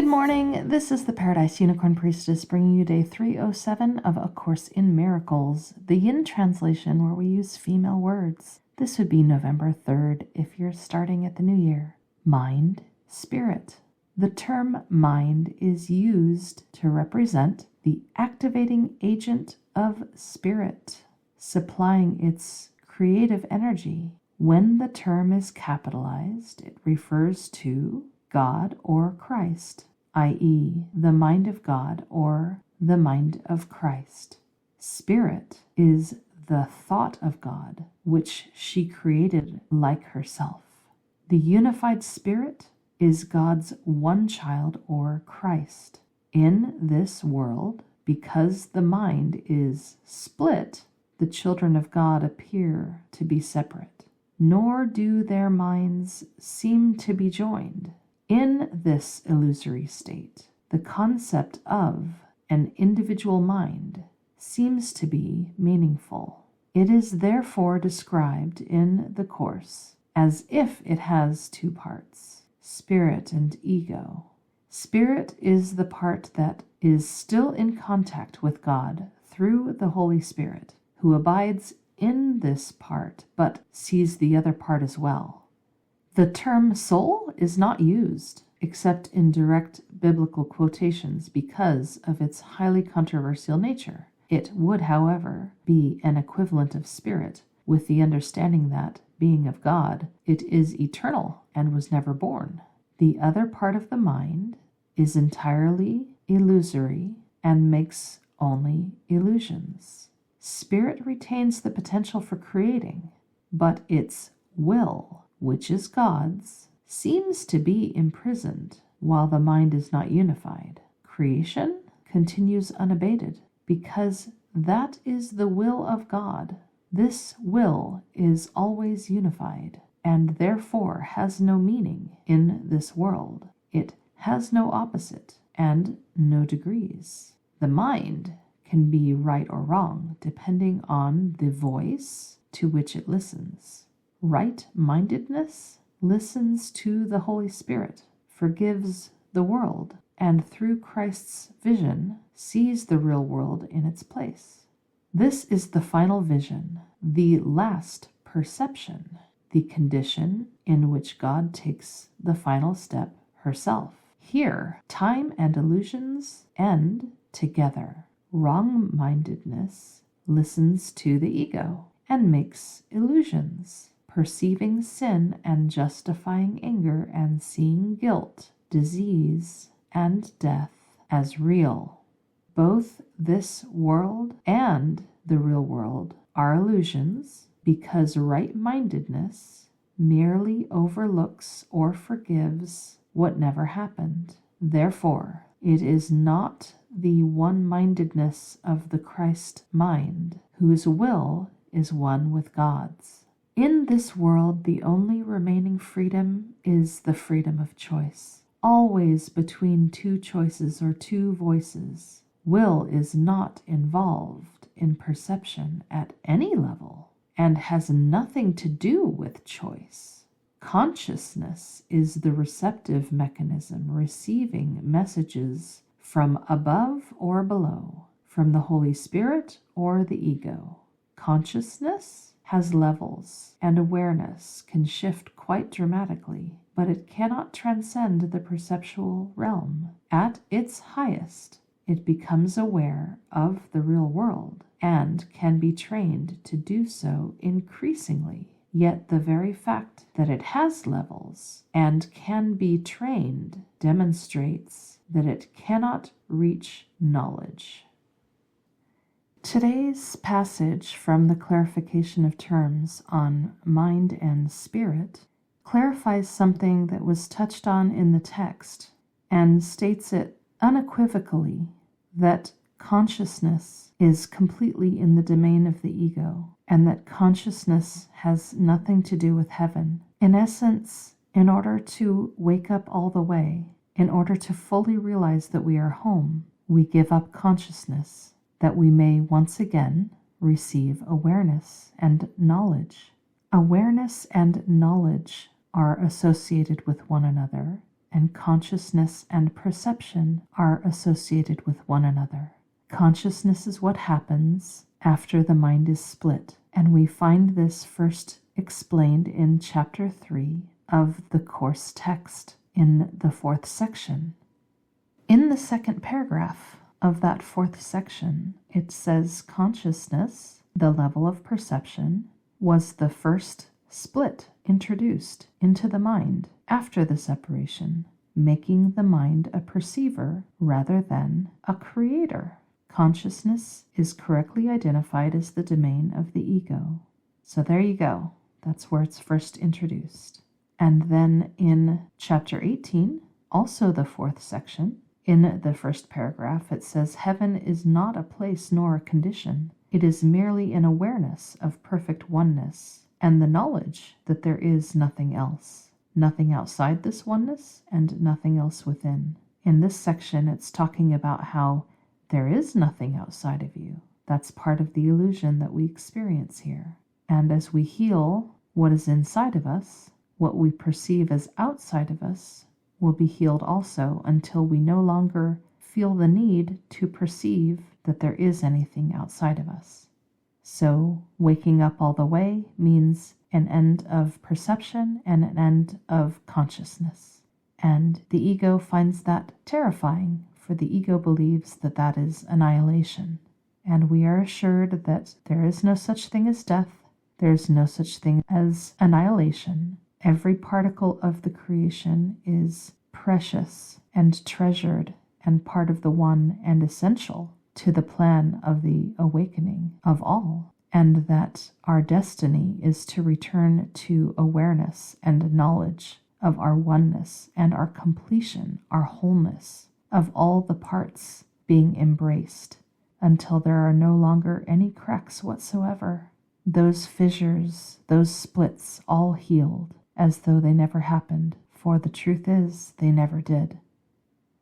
morning. This is the Paradise Unicorn Priestess bringing you day 307 of A Course in Miracles, the Yin translation where we use female words. This would be November 3rd if you're starting at the new year. Mind, spirit. The term mind is used to represent the activating agent of spirit, supplying its creative energy. When the term is capitalized, it refers to God or Christ, i.e., the mind of God or the mind of Christ. Spirit is the thought of God, which she created like herself. The unified spirit is God's one child or Christ. In this world, because the mind is split, the children of God appear to be separate, nor do their minds seem to be joined. In this illusory state, the concept of an individual mind seems to be meaningful. It is therefore described in the Course as if it has two parts, spirit and ego. Spirit is the part that is still in contact with God through the Holy Spirit, who abides in this part but sees the other part as well. The term soul is not used except in direct biblical quotations because of its highly controversial nature. It would, however, be an equivalent of spirit, with the understanding that, being of God, it is eternal and was never born. The other part of the mind is entirely illusory and makes only illusions. Spirit retains the potential for creating, but its will, which is God's, seems to be imprisoned while the mind is not unified. Creation continues unabated because that is the will of God. This will is always unified and therefore has no meaning in this world. It has no opposite and no degrees. The mind can be right or wrong depending on the voice to which it listens. Right-mindedness listens to the Holy Spirit, forgives the world, and through Christ's vision sees the real world in its place. This is the final vision, the last perception, the condition in which God takes the final step herself. Here, time and illusions end together. Wrong-mindedness listens to the ego and makes illusions, perceiving sin and justifying anger and seeing guilt, disease, and death as real. Both this world and the real world are illusions because right-mindedness merely overlooks or forgives what never happened. Therefore, it is not the one-mindedness of the Christ mind, whose will is one with God's. In this world, the only remaining freedom is the freedom of choice, always between two choices or two voices. Will is not involved in perception at any level and has nothing to do with choice. Consciousness is the receptive mechanism receiving messages from above or below, from the Holy Spirit or the ego. Consciousness has levels, and awareness can shift quite dramatically, but it cannot transcend the perceptual realm. At its highest, it becomes aware of the real world and can be trained to do so increasingly. Yet the very fact that it has levels and can be trained demonstrates that it cannot reach knowledge. Today's passage from the clarification of terms on mind and spirit clarifies something that was touched on in the text and states it unequivocally that consciousness is completely in the domain of the ego and that consciousness has nothing to do with heaven. In essence, in order to wake up all the way, in order to fully realize that we are home, we give up consciousness, that we may once again receive awareness and knowledge. Awareness and knowledge are associated with one another and consciousness and perception are associated with one another. Consciousness is what happens after the mind is split, and we find this first explained in chapter 3 of the course text in the 4th section. In the 2nd paragraph of that 4th section, it says consciousness, the level of perception, was the first split introduced into the mind after the separation, making the mind a perceiver rather than a creator. Consciousness is correctly identified as the domain of the ego. So there you go. That's where it's first introduced. And then in chapter 18, also the 4th section, in the 1st paragraph, it says, heaven is not a place nor a condition. It is merely an awareness of perfect oneness and the knowledge that there is nothing else, nothing outside this oneness and nothing else within. In this section, it's talking about how there is nothing outside of you. That's part of the illusion that we experience here. And as we heal what is inside of us, what we perceive as outside of us will be healed also until we no longer feel the need to perceive that there is anything outside of us. So, waking up all the way means an end of perception and an end of consciousness. And the ego finds that terrifying, for the ego believes that that is annihilation. And we are assured that there is no such thing as death, there is no such thing as annihilation. Every particle of the creation is precious and treasured and part of the one and essential to the plan of the awakening of all, and that our destiny is to return to awareness and knowledge of our oneness and our completion, our wholeness of all the parts being embraced until there are no longer any cracks whatsoever. Those fissures, those splits, all healed as though they never happened, for the truth is they never did.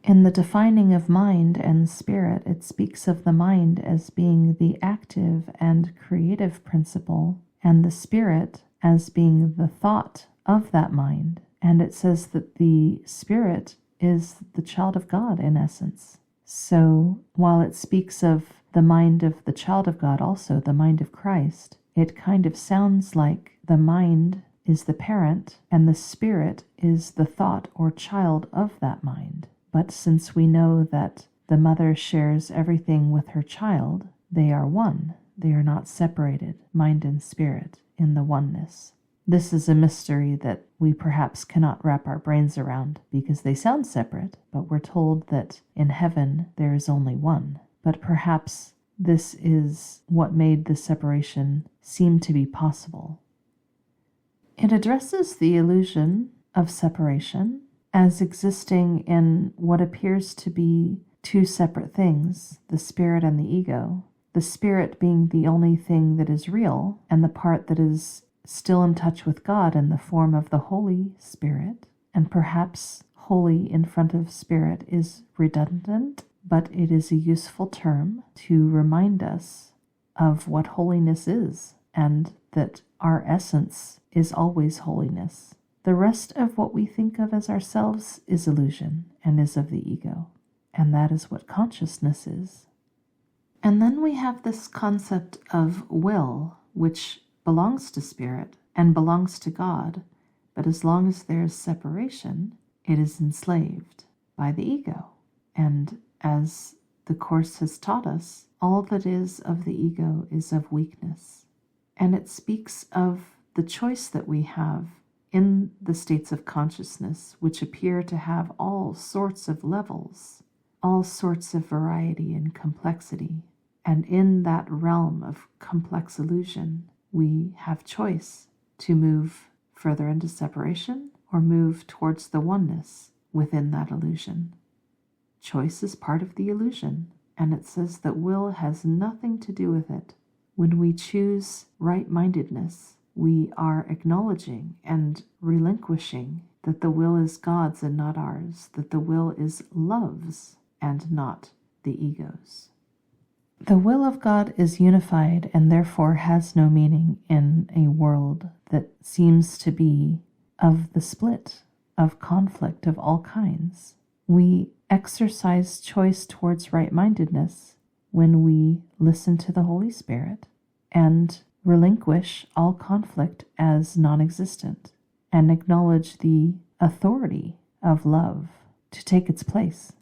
In the defining of mind and spirit, it speaks of the mind as being the active and creative principle, and the spirit as being the thought of that mind. And it says that the spirit is the child of God in essence. So while it speaks of the mind of the child of God, also the mind of Christ, it kind of sounds like the mind is the parent and the spirit is the thought or child of that mind. But since we know that the mother shares everything with her child, they are one. They are not separated, mind and spirit, in the oneness. This is a mystery that we perhaps cannot wrap our brains around because they sound separate, but we're told that in heaven there is only one. But perhaps this is what made the separation seem to be possible. It addresses the illusion of separation as existing in what appears to be two separate things, the spirit and the ego, the spirit being the only thing that is real, and the part that is still in touch with God in the form of the Holy Spirit. And perhaps holy in front of spirit is redundant, but it is a useful term to remind us of what holiness is, and that our essence is always holiness. The rest of what we think of as ourselves is illusion and is of the ego, and that is what consciousness is. And then we have this concept of will, which belongs to spirit and belongs to God, but as long as there is separation, it is enslaved by the ego. And as the Course has taught us, all that is of the ego is of weakness. And it speaks of the choice that we have in the states of consciousness, which appear to have all sorts of levels, all sorts of variety and complexity. And in that realm of complex illusion, we have choice to move further into separation or move towards the oneness within that illusion. Choice is part of the illusion, and it says that will has nothing to do with it. When we choose right-mindedness, we are acknowledging and relinquishing that the will is God's and not ours, that the will is love's and not the ego's. The will of God is unified and therefore has no meaning in a world that seems to be of the split. of conflict of all kinds. We exercise choice towards right-mindedness when we listen to the Holy Spirit and relinquish all conflict as non-existent and acknowledge the authority of love to take its place.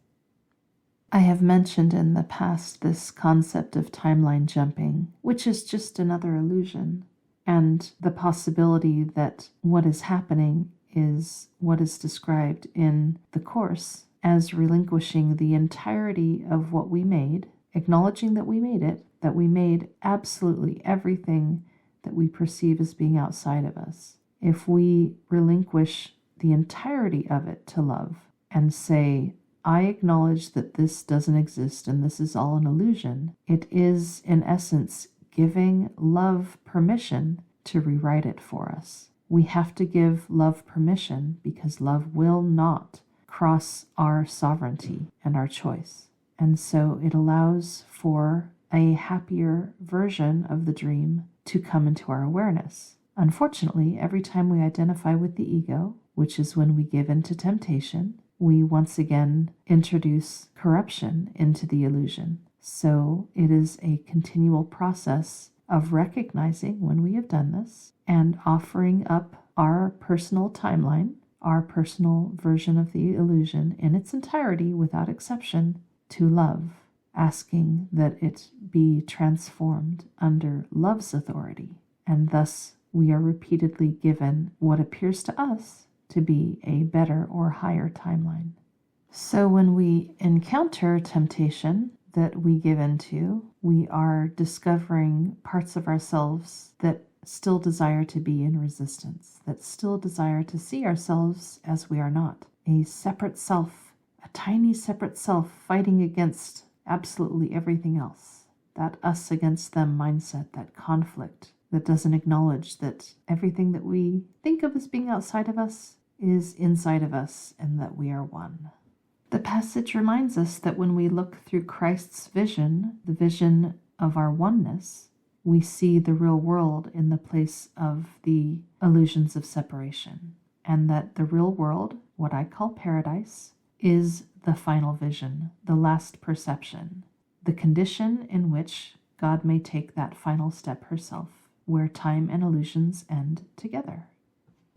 I have mentioned in the past this concept of timeline jumping, which is just another illusion, and the possibility that what is happening is what is described in the Course as relinquishing the entirety of what we made, acknowledging that we made it, that we made absolutely everything that we perceive as being outside of us. If we relinquish the entirety of it to love and say, I acknowledge that this doesn't exist and this is all an illusion, it is, in essence, giving love permission to rewrite it for us. We have to give love permission because love will not cross our sovereignty and our choice. And so it allows for a happier version of the dream to come into our awareness. Unfortunately, every time we identify with the ego, which is when we give in to temptation, we once again introduce corruption into the illusion. So it is a continual process of recognizing when we have done this and offering up our personal timeline, our personal version of the illusion in its entirety without exception to love, asking that it be transformed under love's authority. And thus we are repeatedly given what appears to us to be a better or higher timeline. So when we encounter temptation that we give into, we are discovering parts of ourselves that still desire to be in resistance, that still desire to see ourselves as we are not. A separate self, a tiny separate self fighting against absolutely everything else. That us against them mindset, that conflict that doesn't acknowledge that everything that we think of as being outside of us is inside of us and that we are one. The passage reminds us that when we look through Christ's vision, the vision of our oneness, we see the real world in the place of the illusions of separation, and that the real world, what I call paradise, is the final vision, the last perception, the condition in which God may take that final step herself, where time and illusions end together.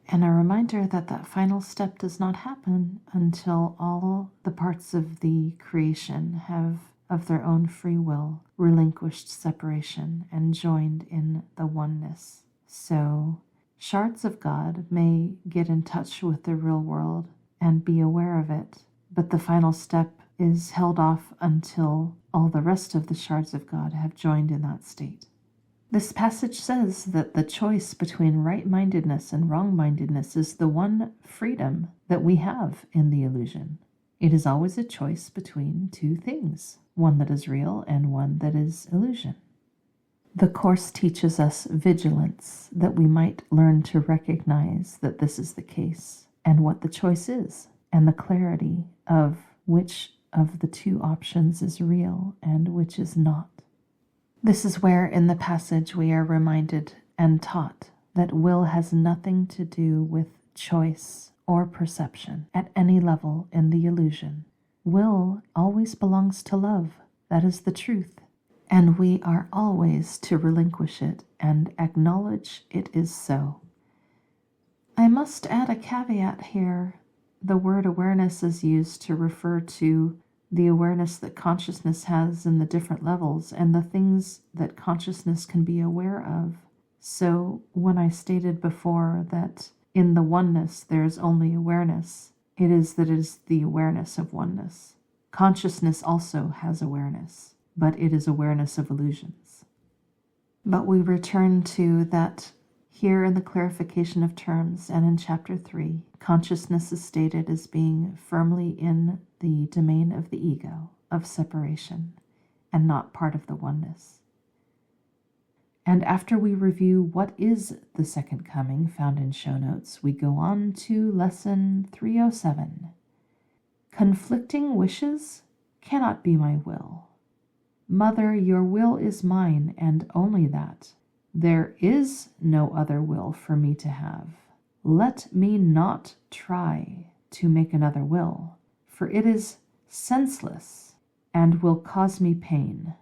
And a reminder that that final step does not happen until all the parts of the creation have, of their own free will, relinquished separation and joined in the oneness. So shards of God may get in touch with the real world and be aware of it, but the final step is held off until all the rest of the shards of God have joined in that state. This passage says that the choice between right-mindedness and wrong-mindedness is the one freedom that we have in the illusion. It is always a choice between two things, one that is real and one that is illusion. The Course teaches us vigilance, that we might learn to recognize that this is the case and what the choice is, and the clarity of which of the two options is real and which is not. This is where in the passage we are reminded and taught that will has nothing to do with choice or perception at any level in the illusion. Will always belongs to love. That is the truth. And we are always to relinquish it and acknowledge it is so. I must add a caveat here. The word awareness is used to refer to the awareness that consciousness has in the different levels and the things that consciousness can be aware of. So when I stated before that in the oneness there is only awareness, it is that it is the awareness of oneness. Consciousness also has awareness, but it is awareness of illusions. But we return to that here in the clarification of terms and in chapter 3, consciousness is stated as being firmly in the domain of the ego, of separation, and not part of the oneness. And after we review what is the second coming found in show notes, we go on to lesson 307. Conflicting wishes cannot be my will. Mother, your will is mine, and only that. There is no other will for me to have. Let me not try to make another will, for it is senseless and will cause me pain.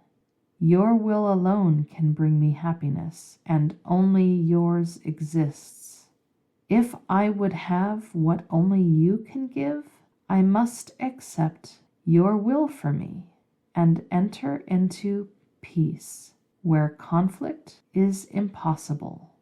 Your will alone can bring me happiness, and only yours exists. If I would have what only you can give, I must accept your will for me and enter into peace where conflict is impossible.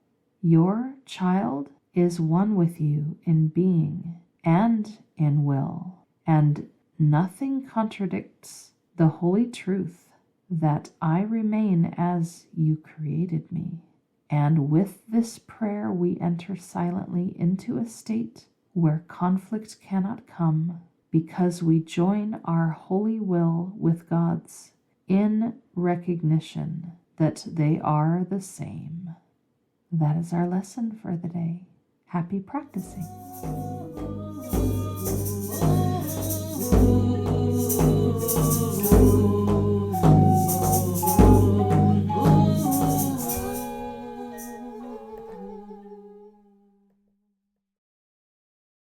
Your child is one with you in being and in will, and nothing contradicts the holy truth that I remain as you created me. And with this prayer we enter silently into a state where conflict cannot come, because we join our holy will with God's in recognition that they are the same. That is our lesson for the day. Happy practicing.